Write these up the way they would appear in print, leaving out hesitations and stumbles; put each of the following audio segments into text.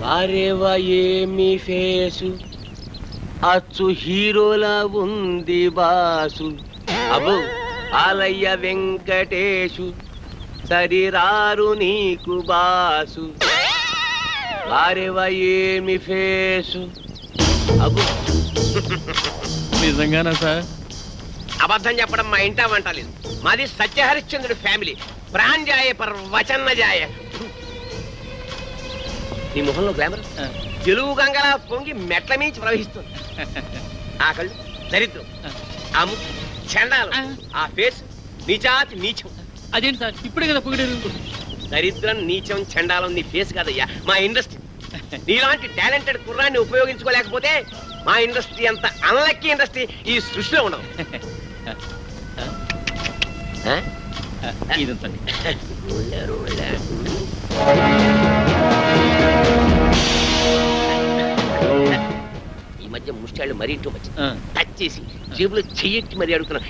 వారేవా ఏమి ఫేసు అచ్చు హీరోలా ఉంది బాసు. అబో ఆలయ్య వెంకటేశు సరిరారు నీకు బాసు. వారేవా ఏమి ఫేసు. అబో నిజంగానా సార్? అబద్ధం చెప్పడం మా ఇంటా వంట లేదు. మాది సత్యహరిశ్చంద్రుడి ఫ్యామిలీ. ప్రాణ్జాయ పర్ వచన్న జాయ. నీ ముఖంలో గ్లామర్ తెలుగు గంగలా పొంగి మెట్ల మించి ప్రవహిస్తుంది. ఆ కళ్ళు దరిద్రం, ఆ ముక్కు చండాలం, ఆ ఫేస్ నీచాతి నీచం. అదేంటి సార్ ఇప్పుడే కదా పొగిడారు? దరిద్రం నీచం చండాలం నీ ఫేస్ కాదయ్యా, మా ఇండస్ట్రీ. నీలాంటి టాలెంటెడ్ కుర్రాన్ని ఉపయోగించుకోలేకపోతే మా ఇండస్ట్రీ అంత అన్లక్కీ ఇండస్ట్రీ ఈ సృష్టిలో ఉండదు. ఈ మధ్య ముష్టాళ్ళు మరీ ఇంటూ వచ్చి టచ్ చేసి జేబులో చెయ్యెట్టి మరీ అడుగుతున్నాను.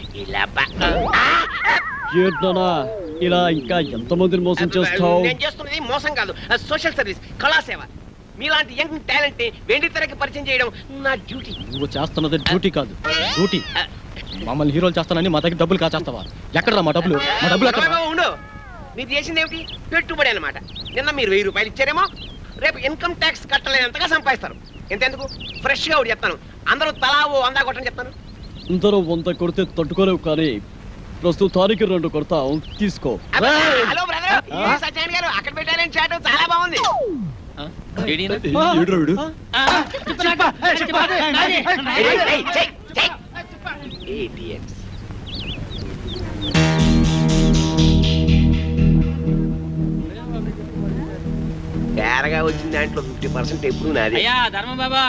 ఇలా ఇంకా ఎంతమందిని మోసం చేస్తావు? నేను చేస్తున్నది మోసం కాదు, సోషల్ సర్వీస్, కళాసేవ. మీలాంటి యంగ్ టాలెంట్ వెండి తెరకి పరిచయం చేయడం నా డ్యూటీ. నువ్వు చేస్తున్నది డ్యూటీ కాదు, డ్యూటీ. మమ్మల్ని హీరోలు చేస్తానని మా దగ్గర డబ్బులు కాచేస్తావా? ఎక్కడరా మా డబ్బులు? మా డబ్బులు ఎక్కడ? ఉండు, మీరు చేసింది ఏమిటి? పెట్టుబడి అన్నమాట. నిన్న మీరు 1000 రూపాయలు ఇచ్చారేమో, రేపు ఇన్కమ్ ట్యాక్స్ కట్టలేనంతగా సంపాదిస్తారు. ఎంతెందుకు ఫ్రెష్ గా ఒకటి చెప్తాను, అందరూ తలా ఓ 100 కొట్టని చెప్తాను. అందరూ 100 కొడితే తట్టుకోలేవు, కానీ ప్రస్తుతానికి 2 కొడతాం, తీసుకో. హలో బ్రదర్, సత్యనారాయణ గారు అక్కడ పెట్టారని చాట్ చాలా బాగుంది. తేరగా వచ్చిన దాంట్లో 50% ఎప్పుడు నాది. అయ్యా ధర్మ బాబా,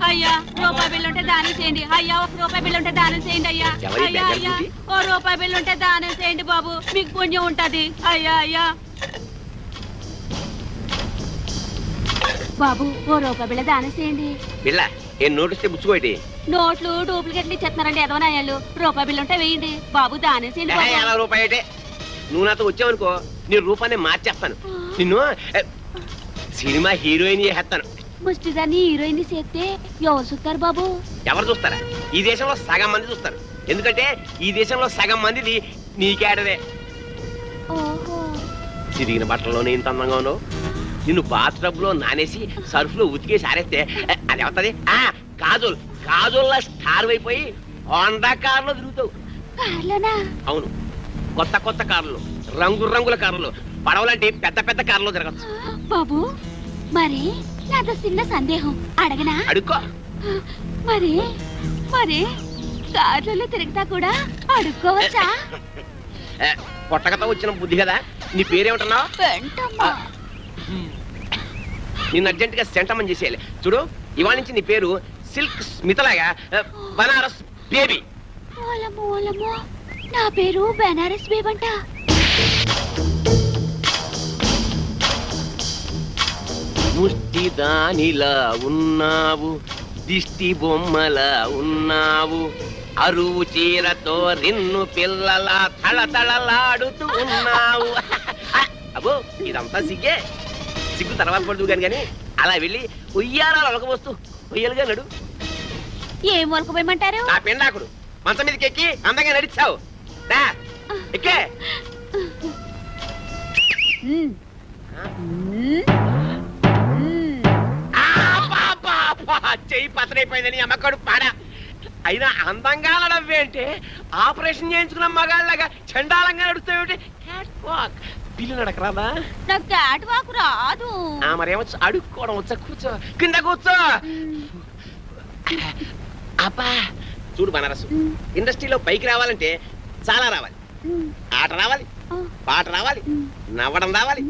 అయ్యా రూపాయి బిల్లు ఉంటే దానం చేయండి. అయ్యా 1 రూపాయి బిల్లు ఉంటే దానం చేయండి. అయ్యా అయ్యా అయ్యా 1 రూపాయి బిల్లు ఉంటే దానం చేయండి బాబు, మీకు పుణ్యం ఉంటది. అయ్యా అయ్యా బాబు 1 రూపాయి బిళ్ళ దానం చేయండి. బిళ్ళ ఏం నోటిస్తే ముచ్చుకోటి? నోట్లు డూప్లికేట్లు ఇచ్చేస్తున్నారండి ఎదవనాయాలు. రూపాయి బిల్లు ఉంటే వేయండి బాబు, దానం చేయండి. 50 రూపాయటే. నువ్వు నాతో వచ్చావనుకో నీ రూపాన్ని మార్చేస్తాను. నిన్ను సినిమా హీరోయిన్ చేస్తాను. ముష్టిదాన్ని హీరోయిన్ చేస్తే ఎవరు చూస్తారు బాబు? ఎవరు చూస్తారా? ఈ దేశంలో సగం మంది చూస్తారు. ఎందుకంటే ఈ దేశంలో సగం మందిది నీకేడదే. ఓహో, చిరిగిన బట్టల్లోనే ఇంత అందంగా ఉన్నావు. నిన్ను బాత్రబ్ లో నానేసి సర్ఫ్ లో ఉతికేసి ఆరేస్తే అది అవుతుంది. కాజోల్ కాజోల్లా స్టార్ అయిపోయి హోండా కారులో తిరుగుతావు. అవును, కొత్త కొత్త కార్లు, రంగు రంగుల కార్లు, పడవలాంటి పెద్ద పెద్ద కార్లో తిరగచ్చు. బాబు మరి నాతో చిన్న సందేహం అడగనా? అడుక్కో. మరి మరి కార్లలో తిరుగుతా కూడా అడుక్కోవచ్చా? పొట్టకతో వచ్చిన బుద్ధి కదా. నీ పేరేమంటున్నావు? వెంటమ్మా. నిన్ను అర్జెంట్ గా సెంటమని చేసేయాలి. చూడు, ఇవాళ నుంచి నీ పేరు సిల్క్ స్మితలాగా బనారస్ బేబీ. ఓలమో నా పేరు బనారస్ బేబంట. ముష్టి దానిలా ఉన్నావు, దిష్టి బొమ్మలా ఉన్నావు, అరువు చీరతో నిన్ను పిల్లలా తళతళలాడుతూ ఉన్నావు. అబ్బో ఇదంతా సిగ్గే. సిగ్గు తర్వాత పడుతూ కానీ అలా వెళ్ళి ఉయ్యారాలు ఒలకబోస్తూ ఉయ్యలుగా నడు. ఏం ఒలకపోయమంటారు? నా పెండాకుడు మంచం మీదకి ఎక్కి అందంగా నడిచావు. ఎక్కే చెయ్యి పతనైపోయిందని అమ్మకడు పాడా. అయినా అందంగా నడవేంటే ఆపరేషన్ చేయించుకున్న మగాళ్ళగా చండాలంగా నడుస్తావేంటి? పిల్లి నడకరాదా? నాకు క్యాట్ వాక్ రాదు. మరేమొచ్చు? అడుక్కోవడం వచ్చా? కూర్చో, కింద కూర్చో. అబ్బా చూడు బనారసు, ఇండస్ట్రీలో పైకి రావాలంటే చాలా రావాలి. ఆట రావాలి, పాట రావాలి, నవ్వడం రావాలి,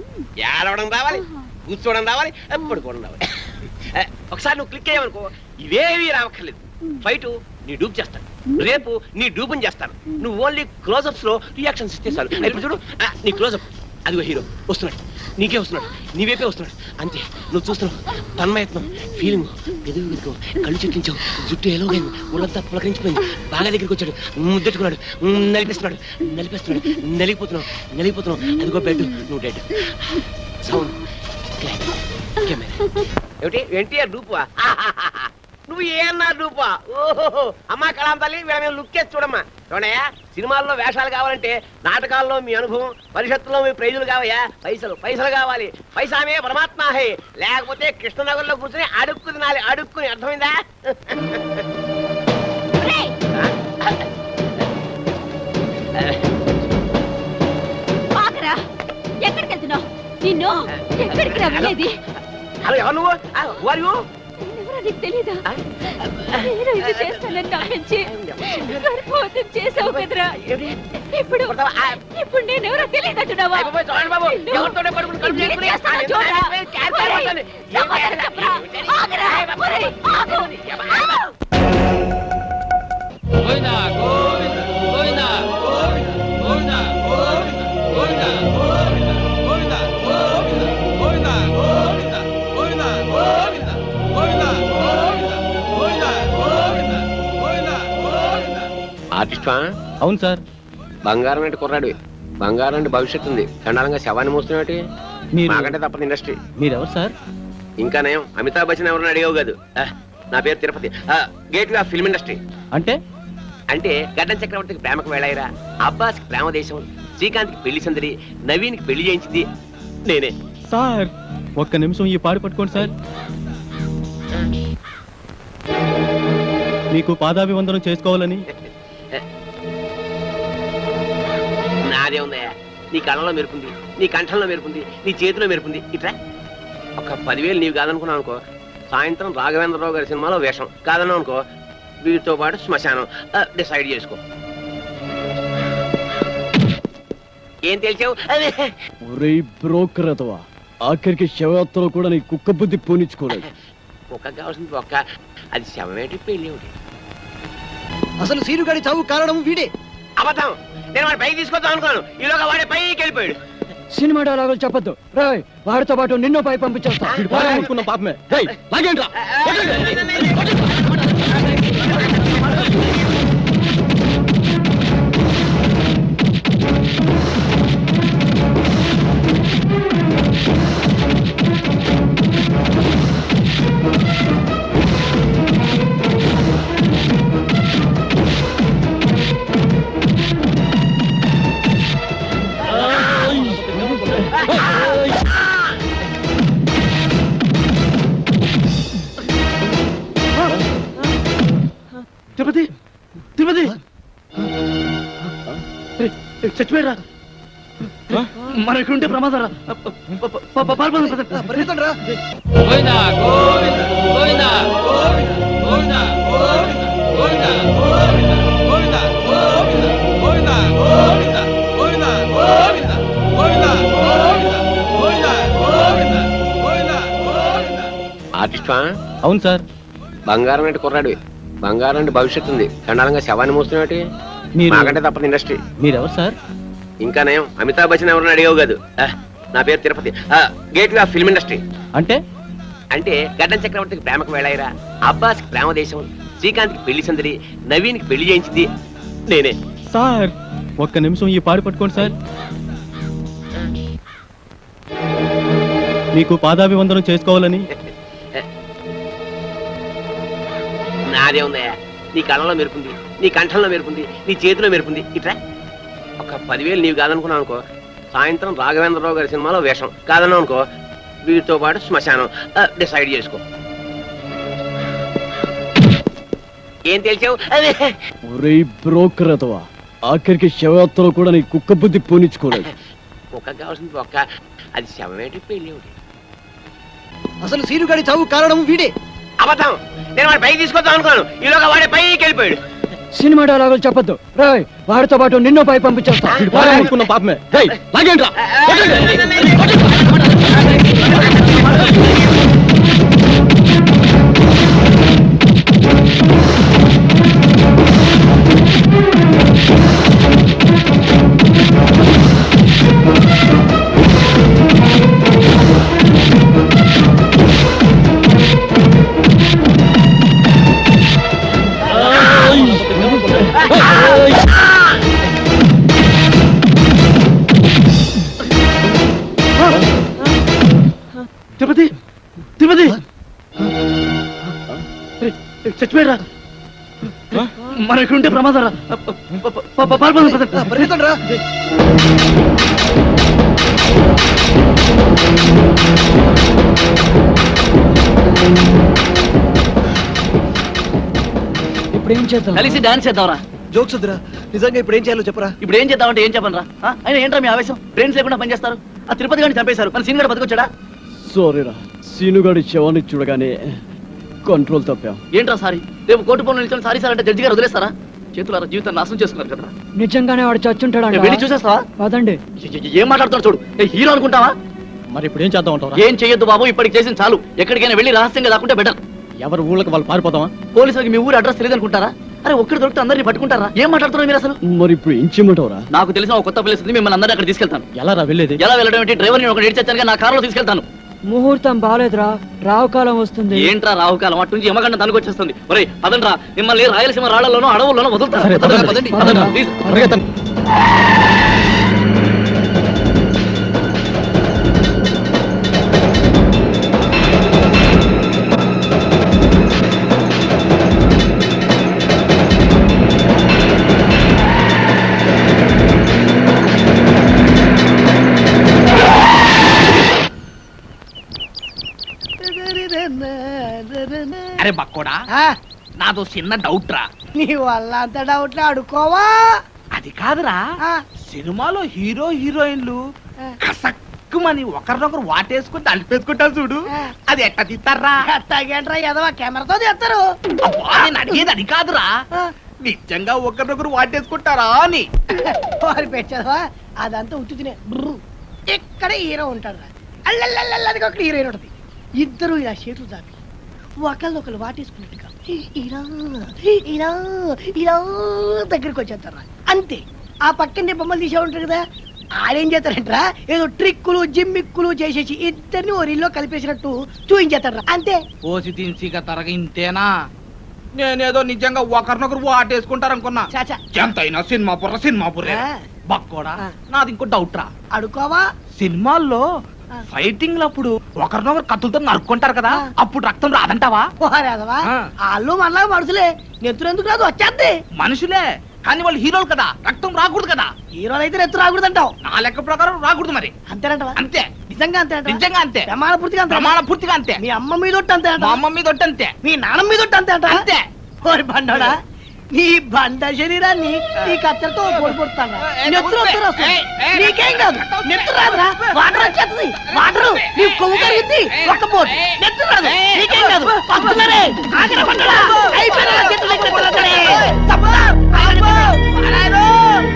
ఏడవడం రావాలి, కూర్చోవడం రావాలి, పడుకోవడం రావాలి. ఒకసారి నువ్వు క్లిక్ అయ్యావనుకో ఇవేవి రావక్కర్లేదు. ఫైట్ నీ డూప్ చేస్తాను, రేపు నీ డూపుని చేస్తాను. నువ్వు ఓన్లీ క్లోజప్స్ లో రియాక్షన్స్ ఇస్తే చాలు. ఇప్పుడు చూడు, నీ క్లోజప్ అదిగో హీరో వస్తున్నాడు, నీకే వస్తున్నాడు, నీవేపే వస్తున్నాడు. అంతే, నువ్వు చూస్తున్నావు. తన్మయత్నం, ఫీలింగ్, ఎదుగు కళ్ళు చెట్టించావు, జుట్టు ఎలాగైంది, ఒళ్ళంతా పులకరించిపోయింది. బాగా దగ్గరికి వచ్చాడు, ముద్దెట్టుకున్నాడు, నలిపేస్తున్నాడు, నలిగిపోతున్నావు. అదిగో బెడ్, నువ్వు డెడ్. సౌండ్ ఏమిటి ఎన్టీఆర్ డూపువా నువ్వు ఏమన్నారు డూపా ఓహో అమ్మా కళాం తల్లి వీళ్ళ మీద లుక్ చేసి చూడమ్మా చూడయా సినిమాల్లో వేషాలు కావాలంటే నాటకాల్లో మీ అనుభవం భవిష్యత్తులో మీ ప్రైజులు కావయ్యా పైసలు కావాలి పైసామే పరమాత్మ హే లేకపోతే కృష్ణనగర్లో కూర్చొని అడుక్కు తినాలి అడుక్కుని అర్థమైందా ఒరేయ్, ఆగరా. ఎక్కడికి వెళ్తున్నావు? నిన్ను ఎక్కడికి రా వెళ్ళేది? హలో ఎవరు నువ్వు వారు ఎవరో నీకు తెలీదా? నేను ఇది చేస్తానని నమ్మించి గర్భవతం చేసావు కదరా. ఇప్పుడు ఇప్పుడు నేనెవరో తెలియదంటున్నావా? బాబు ఎవరితోనే పడుకుని కడుపు ఏం చేసుకుని చేస్తానో చూడరా. ఒరేయ్, సమాధానం చెప్పరా. ఆగరా. ఒరేయ్, ఆగు. గోవిందా గోవిందా గోవిందా గోవిందా గోవిందా గోవిందా గోవిందా గోవిందా గోవిందా గోవిందా గోవిందా గోవిందా గోవిందా గోవిందా గోవిందా. ఆర్టిస్టా అవును సార్. బంగారం అంటే కుర్రాడు బంగారం అంటే భవిష్యత్తు ఉంది చండాలంగా శవాన్ని మోస్తున్నట్టు మీరు మాకంటే తప్పదు ఇండస్ట్రీ మీరెవరు సార్? ఇంకా నయం అమితాబ్ బచ్చన్ ఎవరన్నా అడిగావు కాదు నా పేరు Tirupati gate way of film industry అంటే అంటే గడ్డం చక్రవర్తికి ప్రేమకు వెళ్ళాయిరా అబ్బాస్ కి ప్రేమ దేశం శ్రీకాంత్ కి పెళ్లి సందడి నవీన్ కి పెళ్లి చేయించింది నేనే సార్ ఒక్క నిమిషం ఈ పాడు పట్టుకోండి సార్. మీకు పాదాభివందనం చేసుకోవాలని. నాదే ఉందయ్యా నీ కళ్ళలో మెరుపుంది నీ కంఠంలో మెరుపుంది నీ చేతిలో మెరుపుంది ఇట్లా ఒక 10,000 నీవు కాదనుకున్నావు అనుకో సాయంత్రం రాఘవేంద్రరావు గారి సినిమాలో వేషం కాదన్నావు అనుకో వీటితో పాటు శ్మశానం డిసైడ్ చేసుకో ఏం తెలిసావు ఒరే బ్రోకర్ అతవా ఆఖరికి శవయాత్రలో కూడా నీ కుక్క బుద్ధి పోనిచ్చుకోలేదు. ఒక్క కావాల్సింది ఒక్క అది శవమేటి పెళ్ళి ఒకటి అసలు సీనుగాడి చావు కారణం వీడే. అబద్ధం నేను వాడి పైకి తీసుకొద్దాం అనుకున్నాను ఈలోగా వాడే పైకి వెళ్ళిపోయాడు సినిమా డైలాగులు చెప్పొద్దు రాయ్. వాడితో పాటు నిన్నో పై పంపించేస్తా. అనుకున్న పాపమే. రేయ్, లాగేండ్రా. తిరుపతి తిరుపతి చచ్చిపోయారా? మన ఇక్కడ ఉంటే ప్రమాదం రా. గోవిందా గోవిందా గోవిందా గోవిందా గోవిందా గోవిందా గోవిందా గోవిందా గోవిందా గోవిందా గోవిందా గోవిందా గోవిందా గోవిందా గోవిందా గోవిందా గోవిందా. ఆర్టిస్టా అవును సార్. బంగారం అంటే కుర్రాడు బంగారం అంటే భవిష్యత్తు ఉంది చండాలంగా శవాన్ని మోస్తున్నట్టు మీరు మాకంటే తప్పదు ఇండస్ట్రీ మీరెవరు సార్? ఇంకా నయం అమితాబ్ బచ్చన్ ఎవరన్నా అడిగావు కాదు నా పేరు Tirupati gate way of film industry అంటే అంటే గడ్డం చక్రవర్తికి ప్రేమకు వెళ్ళాయిరా అబ్బాస్ కి ప్రేమ దేశం శ్రీకాంత్ కి పెళ్లి సందడి నవీన్ కి పెళ్లి చేయించింది నేనే సార్ ఒక్క నిమిషం ఈ పాడు పట్టుకోండి సార్. మీకు పాదాభివందనం చేసుకోవాలని. నాదే ఉందయ్యా నీ కళ్ళలో మెరుపుంది నీ కంఠంలో మెరుపుంది నీ చేతిలో మెరుపుంది ఇట్లా ఒక 10,000 నీవు కాదనుకున్నావు అనుకో సాయంత్రం రాఘవేంద్రరావు గారి సినిమాలో వేషం కాదన్నావు అనుకో వీటితో పాటు శ్మశానం డిసైడ్ చేసుకో ఏం తెలిసావు ఒరే బ్రోకర్ అతవా ఆఖరికి శవయాత్రలో కూడా నీ కుక్క బుద్ధి పోనిచ్చుకోలేదు. ఒక్క కావాల్సింది ఒక్క అది శవమేటి పెళ్ళి ఒకటి అసలు సీనుగాడి చావు కారణం వీడే. అబద్ధం నేను వాడి పైకి తీసుకొద్దాం అనుకున్నాను ఈలోగా వాడే పైకి వెళ్ళిపోయాడు సినిమా డైలాగులు చెప్పొద్దు రాయ్. వాడితో పాటు నిన్నో పై పంపించేస్తా. అనుకున్న పాపమే. రేయ్, లాగేండ్రా. తిరుపతి చచ్చిపోయారా మన ఇక్కడ ఉంటే ప్రమాదం రా పరిగెత్తండి రా ఇప్పుడు ఏం చేద్దాం? కలిసి డాన్స్ చేద్దాంరా జోక్స్ వద్దురా, నిజంగా ఇప్పుడు ఏం చేయాలో చెప్పరా. ఇప్పుడు ఏం చేద్దామంటే ఏం చెప్పను రా అయినా ఏంట్రా మీ ఆవేశం బ్రెయిన్స్ లేకుండా పనిచేస్తారు ఆ తిరుపతి గారిని చంపేశారు మన సీన్ గడ బతికొచ్చాడా సారీరా, సీనుగాడి శవాన్ని చూడగానే కంట్రోల్ తప్పాం. ఏంట్రా సారీ రేపు కోర్టు పనులు నిల్చొని సారీ సార్ అంటే జడ్జి గారు వదిలేస్తారా చేతులారా జీవితాన్ని నాశనం చేసుకున్నారు కదా నిజంగానే వాడు చచ్చుంటాడు. వెళ్ళి చూసేస్తావా పదండి. ఏం మాట్లాడుతున్నాడు చూడు హీరో అనుకుంటావా మరి ఇప్పుడు ఏం చేద్దాం అంటారా? ఏం చెయ్యొద్దు బాబు ఇప్పటికి చేసిన చాలు ఎక్కడికైనా వెళ్ళి రహస్యంగా దాక్కుంటే బెటర్ ఎవరి ఊళ్ళకి వాళ్ళు పారిపోతామా? పోలీసులకి మీ ఊరు అడ్రస్ తెలియదు అనుకుంటారా అరే ఒక్కడి దొరికితే అందరినీ పట్టుకుంటారా ఏం మాట్లాడుతున్నారు మీరు అసలు మరి ఇప్పుడు ఏం చేయమంటావురా? నాకు తెలిసిన ఒక కొత్త ప్లేస్ ఉంది మిమ్మల్ని అందరినీ అక్కడ తీసుకెళ్తాను ఎలా రా వెళ్ళేది? ఎలా వెళ్ళడం ఏంటి డ్రైవర్ని ఒక నేర్చాను నా కారులో తీసుకెళ్తాను ముహూర్తం బాలేదురా, రావుకాలం వస్తుంది. ఏంట్రా రావుకాలం అటు నుంచి యమగండ తనుకొచ్చేస్తుంది ఒరే పదండ్రా మిమ్మల్ని రాయలసీమ రాళ్లలోనూ అడవుల్లోనూ వదులుతారు సరే, పదండి, పదండి, పదండి, పదండి. ప్లీజ్. పరిగెత్తండి. అరే బక్కోడా నాదో చిన్న డౌట్ రా నీ వల్ల అంత డౌట్లు అడుకోవా అది కాదురా ఆ, సినిమాలో హీరో హీరోయిన్లు కసక్కుమని ఒకరినొకరు వాటేసుకుని తలిపేసుకుంటారు చూడు అది ఎట్ట తీస్తారా ఎట్టాగేంట్రా ఎదవా కెమెరాతో చేస్తారు అబ్బా, నేను అడిగేది అది కాదురా నిజంగా ఒకరినొకరు వాటేసుకుంటారా అని వారి పెట్టదవా అదంతా ఉత్తునే ఇక్కడ హీరో ఉంటాడు రా అల్లల్లల్లది ఒక హీరోయిన్ ఉంటుంది ఇద్దరు ఇలా చేతులు దాపి ఒకళ్ళొకళ్ళు వాటేసుకున్నట్టుగా ఇలా ఇలా ఇలా దగ్గరికి వచ్చేస్తారా అంతే. ఆ పక్కనే బొమ్మలు తీసే ఉంటారు కదా ఆడేం చేస్తారంటరా ఏదో ట్రిక్కులు జిమ్మిక్కులు చేసేసి ఇద్దరిని ఓ రీల్లో కలిపేసినట్టు చూపించేస్తారా అంతే. పోసి తిన్సిగా తరగ ఇంతేనా నేనేదో నిజంగా ఒకరినొకరు వాటేసుకుంటారు అనుకున్నా చాచా ఎంతైనా సినిమా పుర్రే ఆ. బక్కోడా ఆ. నాది ఇంకో డౌట్ రా అడుకోవా సినిమాల్లో ఆ. ఫైటింగ్ లప్పుడు ఒకరినొకరు కత్తులతో నరుక్కుంటారు కదా ఆ. అప్పుడు రక్తం రాదంటావా పోరాదవా ఆ. వాళ్ళు మనలా మనుషులే నెత్తురు ఎందుకు రాదు వచ్చేద్ది. మనుషులే కానీ వాళ్ళు హీరోలు కదా రక్తం రాకూడదు కదా హీరోలు అయితే నెత్తు రాకూడదు అంటావు నా లెక్క ప్రకారం రాకూడదు మరి అంతేనంటవా అంతే నిజంగా అంతే నిజంగా అంతే ప్రమాణ పూర్తిగా అంతే ప్రమాణ పూర్తిగా అంతే మీ అమ్మ మీద ఒట్టు అంతే మా అమ్మ మీద ఒట్టు అంతే మీ నాన్న మీద ఒట్టు అంతే అంతే ఓరి బండోడా నీ బండ శరీరాన్ని నీ కత్తెరతో పొడిపోతాను నెత్తురు వస్తారు అసలు. నీకేం కాదు నెత్తురు రాదురా వాటర్ వచ్చేస్తుంది వాటర్ నీ కొవ్వు కరుగుద్ది ఒక్క పోటు నెత్తురు రాదు నీకేం కాదు వస్తున్నారే ఆగిన బండోడా అయిపోయినా చేతులు దగ్గర ఎత్తులాడతారే. తప్పురా, ఆగండి బండోడా.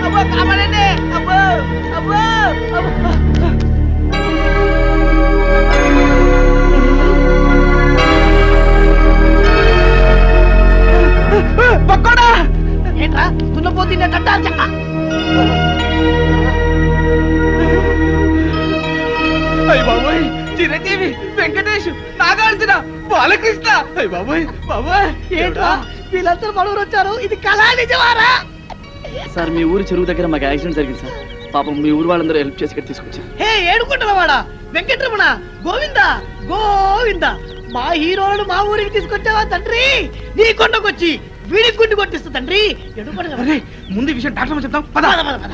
ఏంట్రా తున్నపోతున్నట్ట అయ్య బాబోయ్ చిరంజీవి వెంకటేష్ నాగార్జున బాలకృష్ణ అయ్య బాబోయ్ బాబోయ్ ఏంట్రా వీళ్ళందరూ మనూరు వచ్చారు ఇది కళా నిజమారా? సార్ మీ ఊరు చెరువు దగ్గర మాకు యాక్సిడెంట్ జరిగింది సార్ పాపం మీ ఊరు వాళ్ళందరూ హెల్ప్ చేసి ఇక్కడ తీసుకొచ్చారు హే ఏడుకుంటున్నవాడా వెంకటరమణ గోవింద గోవింద మా హీరోలను మా ఊరికి తీసుకొచ్చావా తండ్రి నీ కొండకొచ్చి వీడి గుండు కొట్టిస్తా తండ్రి అరే ముందు ఈ విషయం డాక్టర్ చెప్తాం పద పద పద పద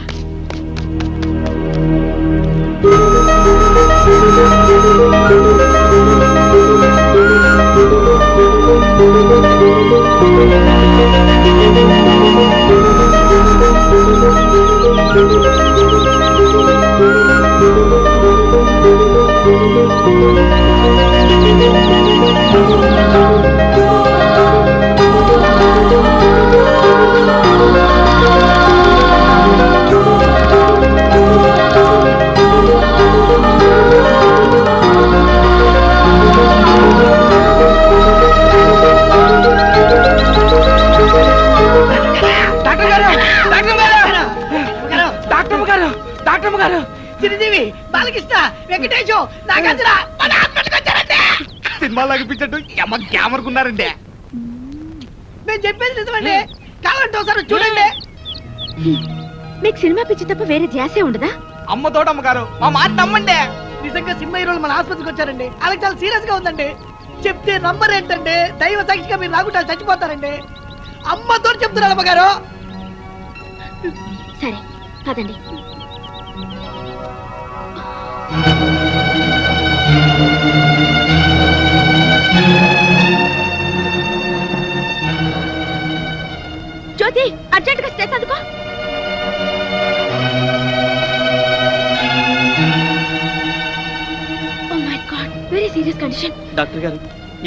డాక్టర్ గారు చిరంజీవి బాలకృష్ణ వెంకటేశం నాగార్జున మన హాస్పిటల్కి వచ్చారంటే సినిమా లాగిపించట్టు ఎమ్మ గ్యామర్కున్నారండి మేము చెప్పేది నిజమండి కావాలంటే ఒకసారి చూడండి మీకు సినిమా పిచ్చి తప్ప వేరే ధ్యాసే ఉండదా? అమ్మ తోటమ్మ గారు మా మాట నమ్మండి నిజంగా సినిమా హీరోలు మన ఆసుపత్రికి వచ్చారండి అలాగే చాలా సీరియస్ గా ఉందండి చెప్తే నమ్మరేంటండి? దైవ సాక్షిగా మీరు రాకుండా చచ్చిపోతారండి. అమ్మతో చెప్తున్నారు అమ్మగారు. సరే పదండి. జ్యోతి అర్జెంట్ గా స్టేస్ అందుకో. Oh my God, very serious condition. Doctor గారు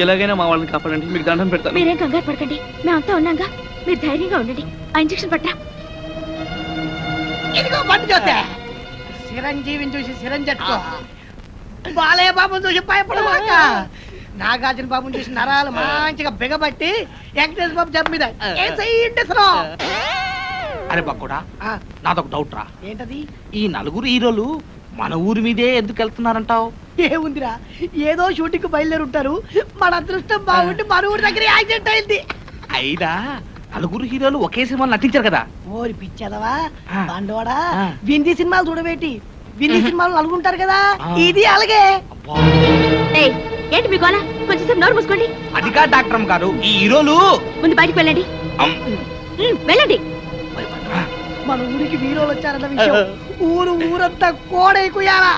ఎలాగైనా మా వాళ్ళని కాపాడండి, మీకు దండం పెడతాను. మీరేం కంగారు పడకండి, మేమంతా ఉన్నాగా. మీరు ధైర్యంగా ఉండండి. ఆ ఇంజెక్షన్ పట్టా. ఇదిగో బండి చూస్తే చిరంజీవిని చూసి చిరంజట్టుకో, బాలయ్య బాబుని చూసి భయపడమాక, నాగార్జున బాబుని చూసి నరాలు మంచిగా బిగబట్టి వెంకటేశ్వర బాబు జబ్బు మీద అరే బక్కుడా, నాదొక డౌట్ రా. ఏంటది? ఈ నలుగురు హీరోలు మన ఊరి మీదే ఎందుకు వెళ్తున్నారంటావు? ఏముందిరా, ఏదో షూటింగ్ బయలుదేరి ఉంటారు. మన అదృష్టం బాగుంటే మన ఊరి దగ్గర యాక్సిడెంట్ అయింది. అయినా నలుగురు హీరోలు ఒకే సినిమాలు నటించారు కదా. ఓరి పిచ్చదవా ఆ. బండోడా, ఆ. వింది సినిమాలు చూడబెట్టి వింది సినిమాలు నలుగుంటారు కదా, ఆ. ఇది అలాగే. అబ్బా, ఏయ్, ఏంటి మీ గోల? కొంచెంసేపు నోరు మూసుకోండి. అది కాదు డాక్టర్ గారు, ఈ హీరోలు ముందు బయటికి వెళ్ళండి. వెళ్ళండి. మన ఊరికి వీరోలు వచ్చారన్న విషయం ఊరంతా కోడైకుయాలా.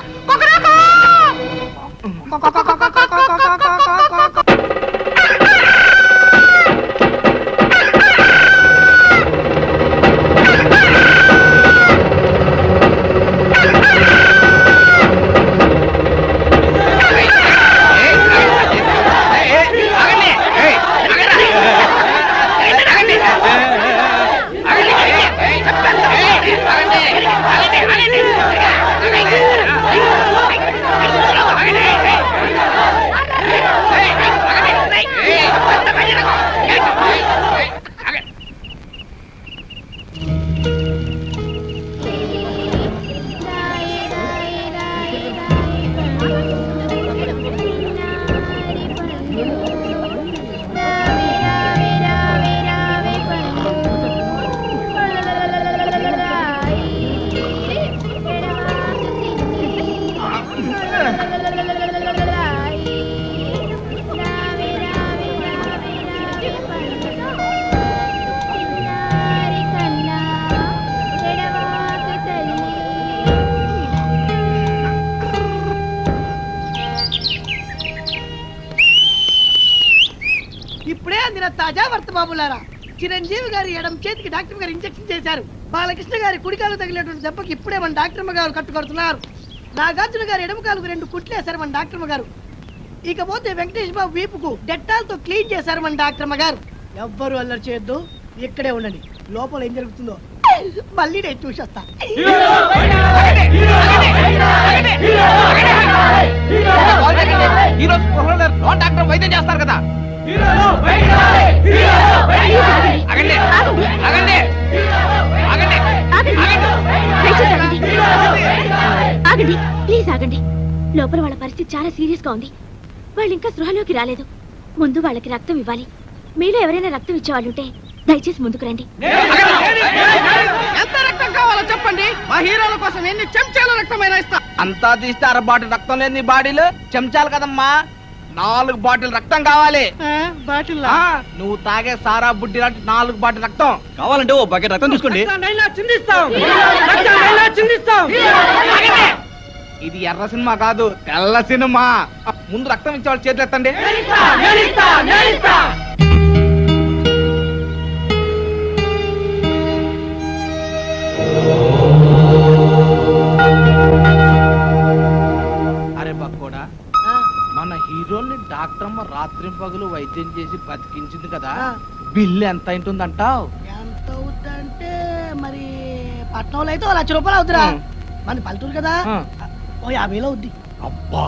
ఇప్పుడే అందిన తాజా వర్త బాబులారా, చిరంజీవి గారి ఎడం చేతికి డాక్టర్ గారు ఇంజెక్షన్ చేశారు. బాలకృష్ణ గారి కుడికాలు తగిలినటువంటి దెబ్బకి ఇప్పుడే మన డాక్టర్ గారు కట్టుకొడుతున్నారు. నాగార్జున గారి ఎడమ కాలుకు 2 కుట్లేశారు మన డాక్టర్ గారు. ఇకపోతే వెంకటేష్ బాబు వీపుకు డెట్టాల్తో క్లీన్ చేశారు మన డాక్టర్ గారు. ఎవ్వరు అల్లరి చేయొద్దు, ఇక్కడే ఉండండి. లోపల ఏం జరుగుతుందో మళ్ళీ నేను చూసొస్తా. హీరో డాక్టర్ వైద్యం చేస్తారు కదా. ఆగండి, ఆగండి, ఆగండి, దయచేసి ఆగండి. ఆగండి, ప్లీజ్ ఆగండి. లోపల వాళ్ళ పరిస్థితి చాలా సీరియస్ గా ఉంది. వాళ్ళు ఇంకా స్పృహలోకి రాలేదు. ముందు వాళ్ళకి రక్తం ఇవ్వాలి. మీలో ఎవరైనా రక్తం ఇచ్చేవాళ్ళుంటే దయచేసి ముందుకు రండి. ఎంత రక్తం కావాలో చెప్పండి, మా హీరోల కోసం ఎన్ని చెంచాల రక్తమైనా ఇస్తా. అంతా తీస్తే 1/2 బాటిల్ రక్తం లేని నీ బాడీలో చెంచాలు కదమ్మా, 4 బాటిల్ రక్తం కావాలి. బాటిల్ ఆ, నువ్వు తాగే సారా బుడ్డి లాంటి 4 బాటిల్ రక్తం కావాలంటే ఓ బకెట్ రక్తం తీసుకోండి. ఇది ఎర్ర సినిమా కాదు, తెల్ల సినిమా. ముందు రక్తం ఇచ్చేవాళ్ళు చేతులు ఎత్తండి. అరే బక్కోడా, మన హీరోల్ని డాక్టర్ అమ్మ రాత్రి పగులు వైద్యం చేసి బతికించింది కదా, బిల్లు ఎంత అయింటుందంటావు? ఎంత అవుద్దంటే మరి పట్నంలో అయితే 1,00,000 రూపాయలు అవుతురా. మన పల్లెటూరు కదా, ఓ 50,000 అవుద్ది. అబ్బా,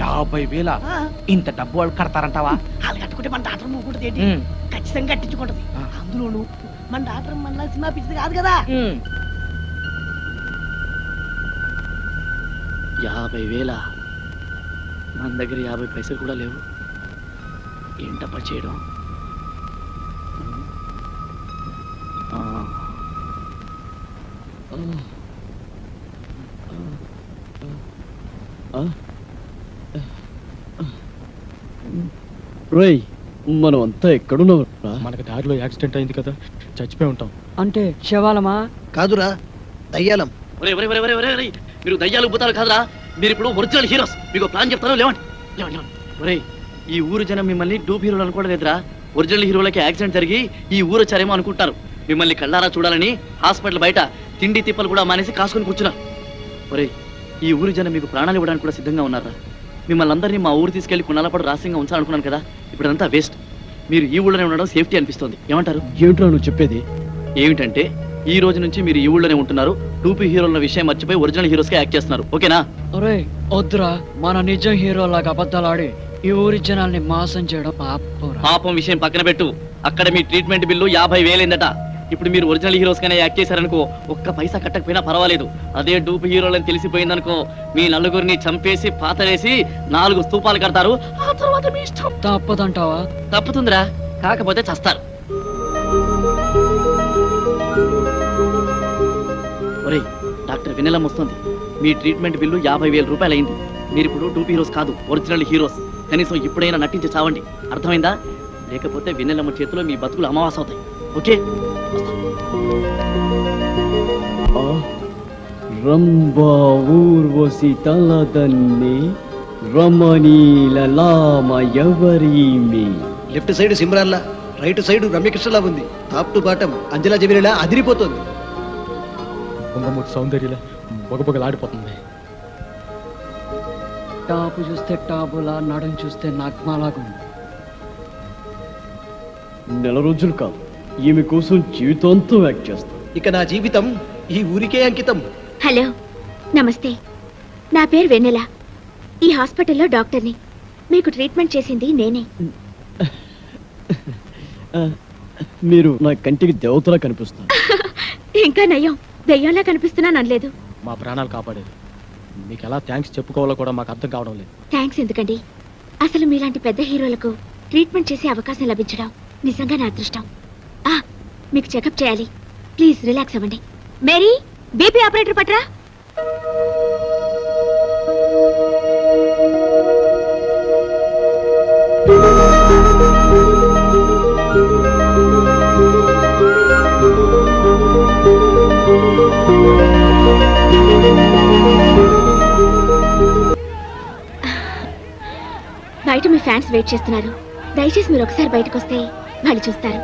50,000. ఆ, ఇంత డబ్బు వాళ్ళు కడతారంటావా? వాళ్ళు కట్టుకుంటే మన డాక్టర్ మూకుంటుంది ఏంటి, ఉమ్. ఖచ్చితంగా కట్టించుకుంటది. ఆ. అందులోను మన డాక్టర్ మన సినిమా పిచ్చిది కాదు కదా. 50,000 మన దగ్గర 50 పైసలు కూడా లేవు. ఏంటప్పా చేయడం? ఆ. రేయ్ మనం అంతా ఎక్కడున్నాం మనకి దారిలో యాక్సిడెంట్ అయింది కదా, చచ్చిపోయి ఉంటాం. అంటే శవాలమా? కాదురా దయ్యాలం. మీరు దయ్యాలు పోతారు కాదురా, మీరు ఇప్పుడు ఒరిజినల్ హీరోస్. మీకు ప్లాన్ చెప్తాను, లేవండి. ఒరేయ్, ఈ ఊరు జనం మిమ్మల్ని డూప్ హీరోలు అనుకోవట్లేదురా. ఒరిజినల్ హీరోలకి యాక్సిడెంట్ జరిగి ఈ ఊరు వచ్చారేమో అనుకుంటారు. మిమ్మల్ని కళ్ళారా చూడాలని హాస్పిటల్ బయట తిండి తిప్పలు కూడా మానేసి కాసుకొని కూర్చున్నారు. ఒరేయ్, ఈ ఊరు జనం మీకు ప్రాణాలు ఇవ్వడానికి కూడా సిద్ధంగా ఉన్నారా? మిమ్మల్ని అందరినీ మా ఊరు తీసుకెళ్లి కొన్నాళ్ళపాటు రహస్యంగా ఉంచాలనుకున్నాను కదా, ఇప్పుడు అంతా వేస్ట్. మీరు ఈ ఊళ్ళోనే ఉండడం సేఫ్టీ అనిపిస్తుంది. ఏమంటారు? ఏమిట్రా నువ్వు చెప్పేది? ఏమిటంటే ఈ రోజు నుంచి మీరు ఈ ఊళ్ళోనే ఉంటున్నారు. టూపీ హీరోల విషయం మర్చిపోయి ఒరిజినల్ హీరోస్ గా యాక్ట్ చేస్తున్నారు. ఓకేనా? ఒరే వద్దురా, మన నిజం హీరో లాగా అబద్ధాలు ఆడి ఈ ఊరి జనాల్ని మోసం చేయడం పాపరా. పాపం విషయం పక్కన పెట్టు. అక్కడ మీ ట్రీట్మెంట్ బిల్లు 50,000 ఇప్పుడు మీరు ఒరిజినల్ హీరోస్ గానే యాక్ట్ చేశారనుకో, ఒక్క పైసా కట్టకపోయినా పర్వాలేదు. అదే డూప్ హీరోలని తెలిసిపోయిందనుకో, మీ నలుగురిని చంపేసి పాతలేసి 4 స్తూపాలు కడతారు. ఆ తర్వాత మీ ఇష్టం. తప్పదంటావా? తప్పుతుందిరా, కాకపోతే చస్తారు. ఒరేయ్, డాక్టర్ వినలం వస్తుంది. మీ ట్రీట్మెంట్ బిల్లు 50,000 రూపాయలు అయింది. మీరు ఇప్పుడు టూపీ హీరోస్ కాదు, ఒరిజినల్ హీరోస్. కనీసం ఇప్పుడైనా నటించి చావండి, అర్థమైందా? లేకపోతే వినలమ్మ చేతిలో మీ బతుకులు అమావాస అవుతాయి. ఓకే? రంభా ఊర్వశి తలదన్ని రమణీల లామ ఎవరీమి. లెఫ్ట్ సైడ్ సిమ్రాన్లా, రైట్ సైడ్ రమ్యకృష్ణలా ఉంది. టాప్ టు బాటం అంజలా జమీలా అదిరిపోతుంది. పొంగమూర్తి సౌందర్యలా బొగబొగలాడిపోతుంది. టాపు చూస్తే టాపులా, నడుం చూస్తే నగ్మాలాగా ఉంది. నెల రోజులు కాదు, ఈమె కోసం జీవితాంతం యాక్ట్ చేస్తాం. ఇక నా జీవితం ఈ ఊరికే అంకితం. హలో, నమస్తే. నా పేరు వెన్నెల. ఈ హాస్పిటల్లో డాక్టర్ని. మీకు ట్రీట్మెంట్ చేసింది నేనే. మీరు నా కంటికి దేవతలా కనిపిస్తారు. ఇంకా నయ్యం, దయ్యంలా కనిపిస్తున్నాను అనలేదు. మా ప్రాణాలు కాపాడేది. మీకు ఎలా థ్యాంక్స్ చెప్పుకోవాలో కూడా మాకు అర్థం కావడం లేదు. థ్యాంక్స్ ఎందుకండి? అసలు మీలాంటి పెద్ద హీరోలకు ట్రీట్మెంట్ చేసే అవకాశం లభించడం నిజంగా నా అదృష్టం. మీకు చెకప్ చేయాలి. ప్లీజ్ రిలాక్స్ అవ్వండి. మేరీ, బీపీ ఆపరేటర్ పట్రా. బయట మీ ఫ్యాన్స్ వెయిట్ చేస్తున్నారు. దయచేసి మీరు ఒకసారి బయటకు వస్తే వాళ్ళు చూస్తారు.